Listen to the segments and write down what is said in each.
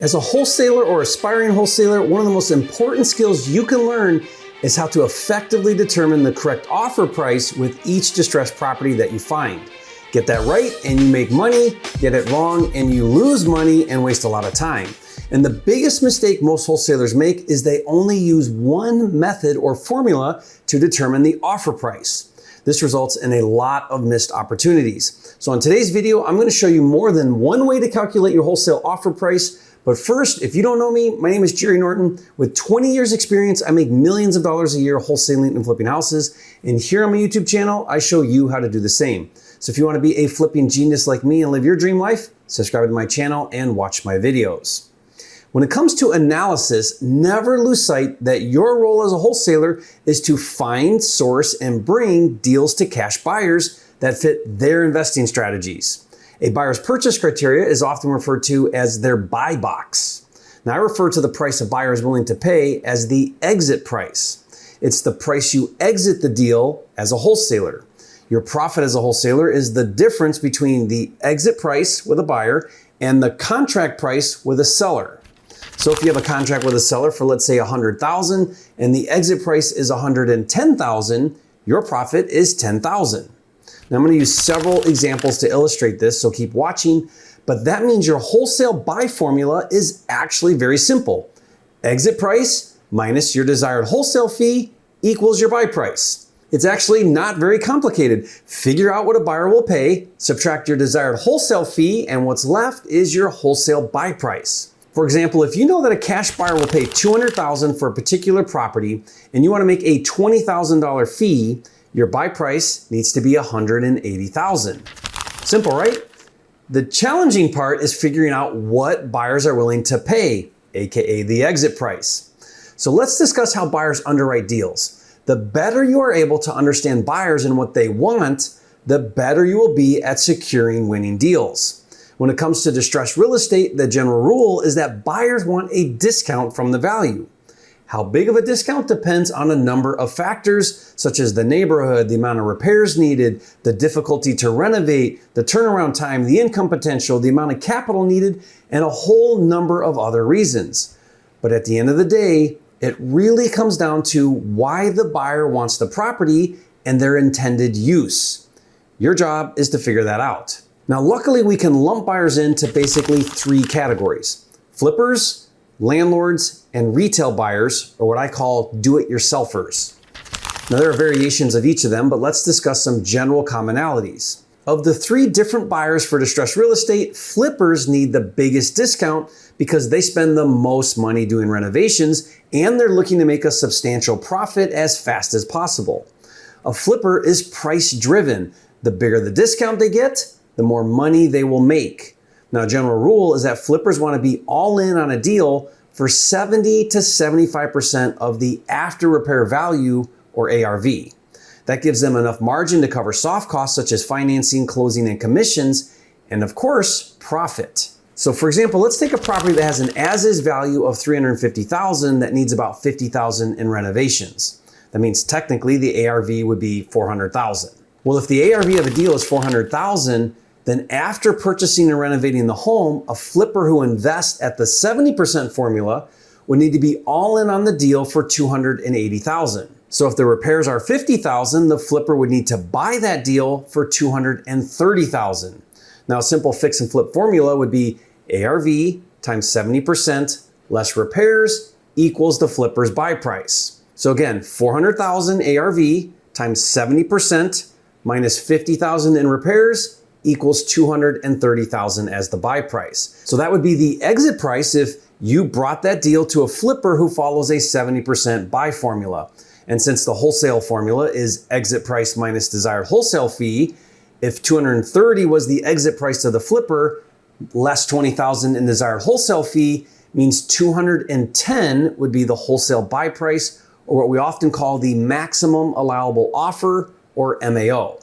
As a wholesaler or aspiring wholesaler, one of the most important skills you can learn is how to effectively determine the correct offer price with each distressed property that you find. Get that right and you make money, get it wrong and you lose money and waste a lot of time. And the biggest mistake most wholesalers make is they only use one method or formula to determine the offer price. This results in a lot of missed opportunities. So in today's video, I'm going to show you more than one way to calculate your wholesale offer price. But first, if you don't know me, my name is Jerry Norton. With 20 years experience, I make millions of dollars a year wholesaling and flipping houses. And here on my YouTube channel, I show you how to do the same. So if you want to be a flipping genius like me and live your dream life, subscribe to my channel and watch my videos. When it comes to analysis, never lose sight that your role as a wholesaler is to find, source, and bring deals to cash buyers that fit their investing strategies. A buyer's purchase criteria is often referred to as their buy box. Now, I refer to the price a buyer is willing to pay as the exit price. It's the price you exit the deal as a wholesaler. Your profit as a wholesaler is the difference between the exit price with a buyer and the contract price with a seller. So if you have a contract with a seller for, let's say, $100,000 and the exit price is $110,000, your profit is $10,000. Now I'm going to use several examples to illustrate this, so keep watching, but that means your wholesale buy formula is actually very simple. Exit price minus your desired wholesale fee equals your buy price. It's actually not very complicated. Figure out what a buyer will pay, subtract your desired wholesale fee, and what's left is your wholesale buy price. For example, if you know that a cash buyer will pay $200,000 for a particular property and you want to make a $20,000 fee, your buy price needs to be $180,000. Simple, right? The challenging part is figuring out what buyers are willing to pay, aka the exit price. So let's discuss how buyers underwrite deals. The better you are able to understand buyers and what they want, the better you will be at securing winning deals. When it comes to distressed real estate, the general rule is that buyers want a discount from the value. How big of a discount depends on a number of factors, such as the neighborhood, the amount of repairs needed, the difficulty to renovate, the turnaround time, the income potential, the amount of capital needed, and a whole number of other reasons. But at the end of the day, it really comes down to why the buyer wants the property and their intended use. Your job is to figure that out. Now, luckily, we can lump buyers into basically three categories: flippers, landlords, and retail buyers, or what I call do-it-yourselfers. Now, there are variations of each of them, but let's discuss some general commonalities. Of the three different buyers for distressed real estate, flippers need the biggest discount because they spend the most money doing renovations and they're looking to make a substantial profit as fast as possible. A flipper is price-driven. The bigger the discount they get, the more money they will make. Now, a general rule is that flippers want to be all in on a deal for 70 to 75% of the after repair value, or ARV. That gives them enough margin to cover soft costs such as financing, closing, and commissions, and of course, profit. So for example, let's take a property that has an as-is value of $350,000 that needs about $50,000 in renovations. That means technically the ARV would be $400,000. Well, if the ARV of a deal is $400,000, then after purchasing and renovating the home, a flipper who invests at the 70% formula would need to be all in on the deal for $280,000. So if the repairs are $50,000, the flipper would need to buy that deal for $230,000. Now, a simple fix and flip formula would be ARV times 70% less repairs equals the flipper's buy price. So again, $400,000 ARV times 70% minus $50,000 in repairs equals $230,000 as the buy price. So that would be the exit price if you brought that deal to a flipper who follows a 70% buy formula. And since the wholesale formula is exit price minus desired wholesale fee, if $230,000 was the exit price to the flipper, less $20,000 in desired wholesale fee means $210,000 would be the wholesale buy price, or what we often call the maximum allowable offer, or MAO.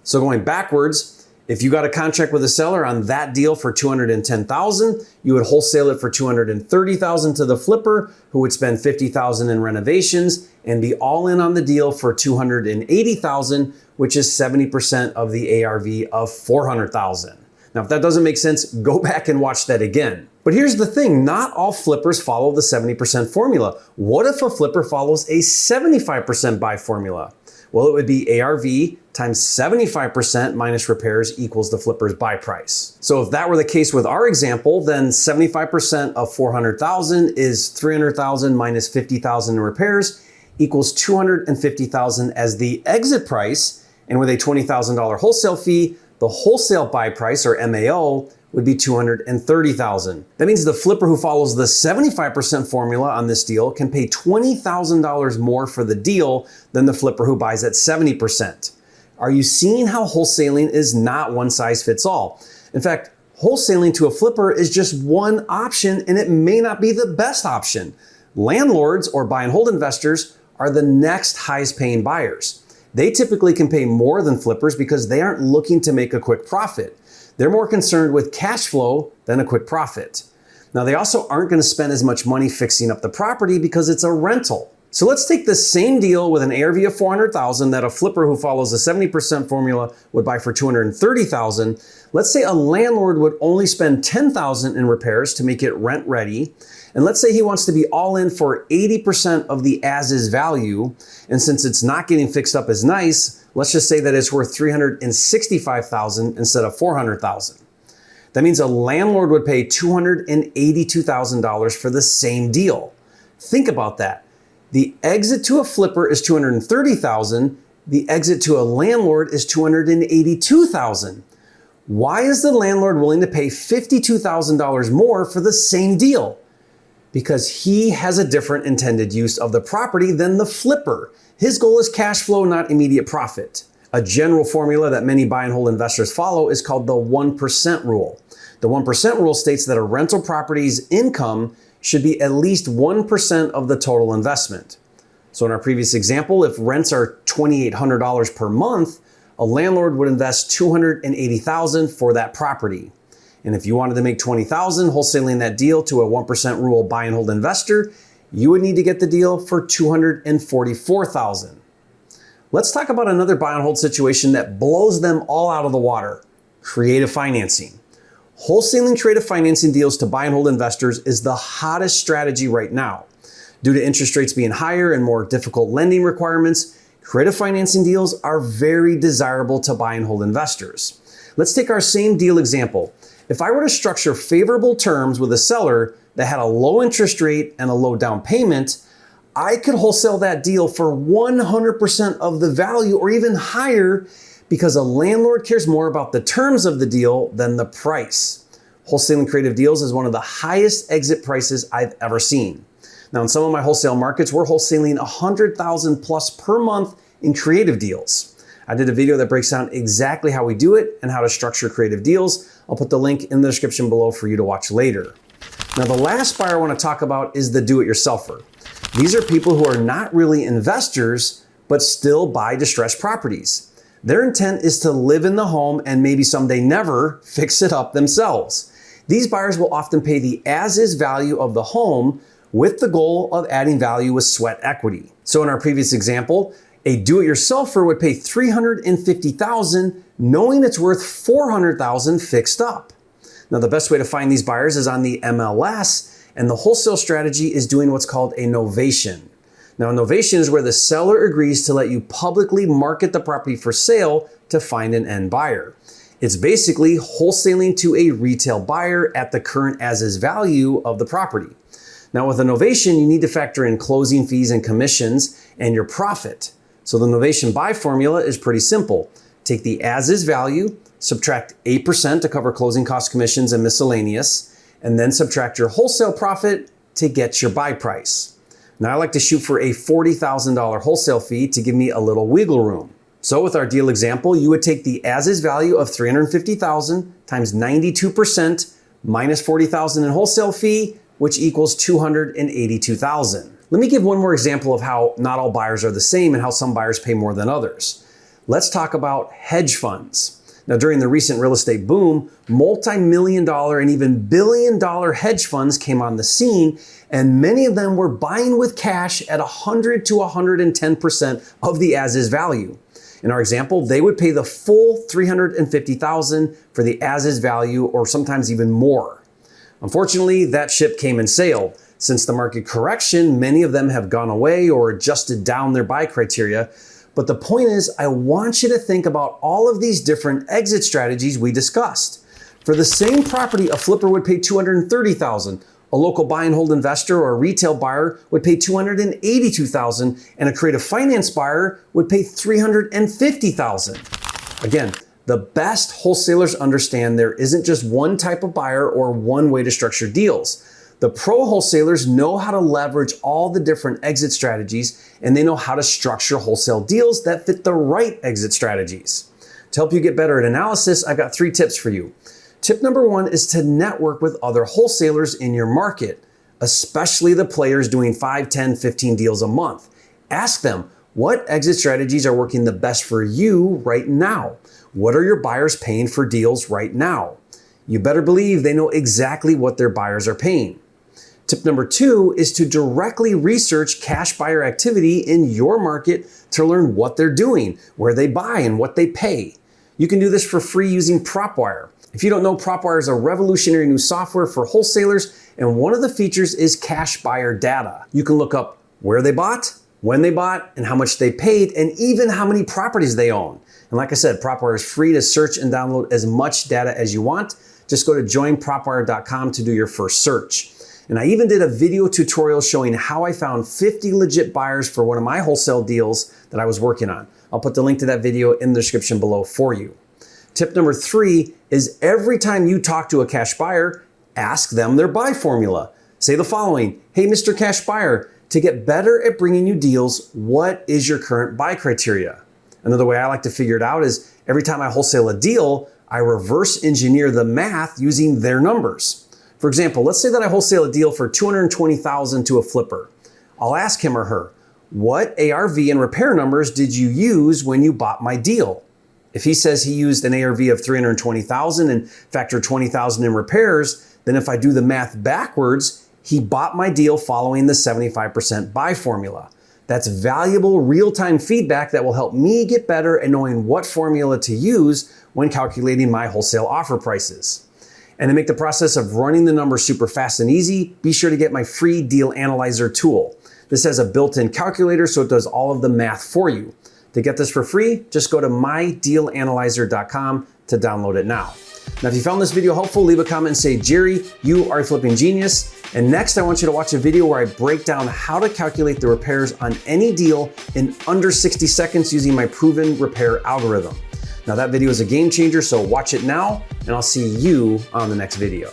So going backwards, if you got a contract with a seller on that deal for $210,000, you would wholesale it for $230,000 to the flipper, who would spend $50,000 in renovations and be all in on the deal for $280,000, which is 70% of the ARV of $400,000. Now, if that doesn't make sense, go back and watch that again. But here's the thing, not all flippers follow the 70% formula. What if a flipper follows a 75% buy formula? Well, it would be ARV times 75% minus repairs equals the flipper's buy price. So if that were the case with our example, then 75% of 400,000 is 300,000 minus 50,000 in repairs equals 250,000 as the exit price. And with a $20,000 wholesale fee, the wholesale buy price, or MAO, would be 230,000. That means the flipper who follows the 75% formula on this deal can pay $20,000 more for the deal than the flipper who buys at 70%. Are you seeing how wholesaling is not one size fits all? In fact, wholesaling to a flipper is just one option, and it may not be the best option. Landlords or buy and hold investors are the next highest paying buyers. They typically can pay more than flippers because they aren't looking to make a quick profit. They're more concerned with cash flow than a quick profit. Now, they also aren't going to spend as much money fixing up the property because it's a rental. So let's take the same deal with an ARV of 400,000 that a flipper who follows the 70% formula would buy for 230,000. Let's say a landlord would only spend 10,000 in repairs to make it rent ready. And let's say he wants to be all in for 80% of the as-is value. And since it's not getting fixed up as nice, let's just say that it's worth 365,000 instead of 400,000. That means a landlord would pay $282,000 for the same deal. Think about that. The exit to a flipper is 230,000. The exit to a landlord is 282,000. Why is the landlord willing to pay $52,000 more for the same deal? Because he has a different intended use of the property than the flipper. His goal is cash flow, not immediate profit. A general formula that many buy and hold investors follow is called the 1% rule. The 1% rule states that a rental property's income should be at least 1% of the total investment. So in our previous example, if rents are $2,800 per month, a landlord would invest $280,000 for that property. And if you wanted to make $20,000 wholesaling that deal to a 1% rule buy and hold investor, you would need to get the deal for $244,000. Let's talk about another buy and hold situation that blows them all out of the water: creative financing. Wholesaling creative financing deals to buy and hold investors is the hottest strategy right now. Due to interest rates being higher and more difficult lending requirements, creative financing deals are very desirable to buy and hold investors. Let's take our same deal example. If I were to structure favorable terms with a seller that had a low interest rate and a low down payment, I could wholesale that deal for 100% of the value or even higher, because a landlord cares more about the terms of the deal than the price. Wholesaling creative deals is one of the highest exit prices I've ever seen. Now, in some of my wholesale markets, we're wholesaling 100,000 plus per month in creative deals. I did a video that breaks down exactly how we do it and how to structure creative deals. I'll put the link in the description below for you to watch later. Now, the last buyer I want to talk about is the do-it-yourselfer. These are people who are not really investors, but still buy distressed properties. Their intent is to live in the home and maybe someday never fix it up themselves. These buyers will often pay the as-is value of the home with the goal of adding value with sweat equity. So in our previous example, a do-it-yourselfer would pay $350,000 knowing it's worth $400,000 fixed up. Now, the best way to find these buyers is on the MLS, and the wholesale strategy is doing what's called a novation. Now, a novation is where the seller agrees to let you publicly market the property for sale to find an end buyer. It's basically wholesaling to a retail buyer at the current as-is value of the property. Now, with a novation, you need to factor in closing fees and commissions and your profit. So the novation buy formula is pretty simple. Take the as-is value, subtract 8% to cover closing costs, commissions, and miscellaneous, and then subtract your wholesale profit to get your buy price. Now, I like to shoot for a $40,000 wholesale fee to give me a little wiggle room. So with our deal example, you would take the as-is value of $350,000 times 92% minus $40,000 in wholesale fee, which equals $282,000. Let me give one more example of how not all buyers are the same and how some buyers pay more than others. Let's talk about hedge funds. Now, during the recent real estate boom, multi-million-dollar and even billion-dollar hedge funds came on the scene, and many of them were buying with cash at 100 to 110% of the as-is value. In our example, they would pay the full $350,000 for the as-is value, or sometimes even more. Unfortunately, that ship came and sailed. Since the market correction, many of them have gone away or adjusted down their buy criteria. But the point is, I want you to think about all of these different exit strategies we discussed. For the same property, a flipper would pay $230,000. A local buy and hold investor or a retail buyer would pay $282,000, and a creative finance buyer would pay $350,000. Again, the best wholesalers understand there isn't just one type of buyer or one way to structure deals. The pro wholesalers know how to leverage all the different exit strategies, and they know how to structure wholesale deals that fit the right exit strategies. To help you get better at analysis, I've got 3 tips for you. Tip number 1 is to network with other wholesalers in your market, especially the players doing 5, 10, 15 deals a month. Ask them, what exit strategies are working the best for you right now? What are your buyers paying for deals right now? You better believe they know exactly what their buyers are paying. Tip number 2 is to directly research cash buyer activity in your market to learn what they're doing, where they buy, and what they pay. You can do this for free using PropWire. If you don't know, PropWire is a revolutionary new software for wholesalers, and one of the features is cash buyer data. You can look up where they bought, when they bought, and how much they paid, and even how many properties they own. And like I said, PropWire is free to search and download as much data as you want. Just go to joinpropwire.com to do your first search. And I even did a video tutorial showing how I found 50 legit buyers for one of my wholesale deals that I was working on. I'll put the link to that video in the description below for you. Tip number 3 is every time you talk to a cash buyer, ask them their buy formula. Say the following: hey, Mr. Cash Buyer, to get better at bringing you deals, what is your current buy criteria? Another way I like to figure it out is every time I wholesale a deal, I reverse engineer the math using their numbers. For example, let's say that I wholesale a deal for $220,000 to a flipper. I'll ask him or her, what ARV and repair numbers did you use when you bought my deal? If he says he used an ARV of $320,000 and factored $20,000 in repairs, then if I do the math backwards, he bought my deal following the 75% buy formula. That's valuable real-time feedback that will help me get better at knowing what formula to use when calculating my wholesale offer prices. And to make the process of running the numbers super fast and easy, be sure to get my free Deal Analyzer tool. This has a built-in calculator, so it does all of the math for you. To get this for free, just go to mydealanalyzer.com to download it now. Now, if you found this video helpful, leave a comment and say, Jerry, you are a flipping genius. And next, I want you to watch a video where I break down how to calculate the repairs on any deal in under 60 seconds using my proven repair algorithm. Now, that video is a game changer, so watch it now, and I'll see you on the next video.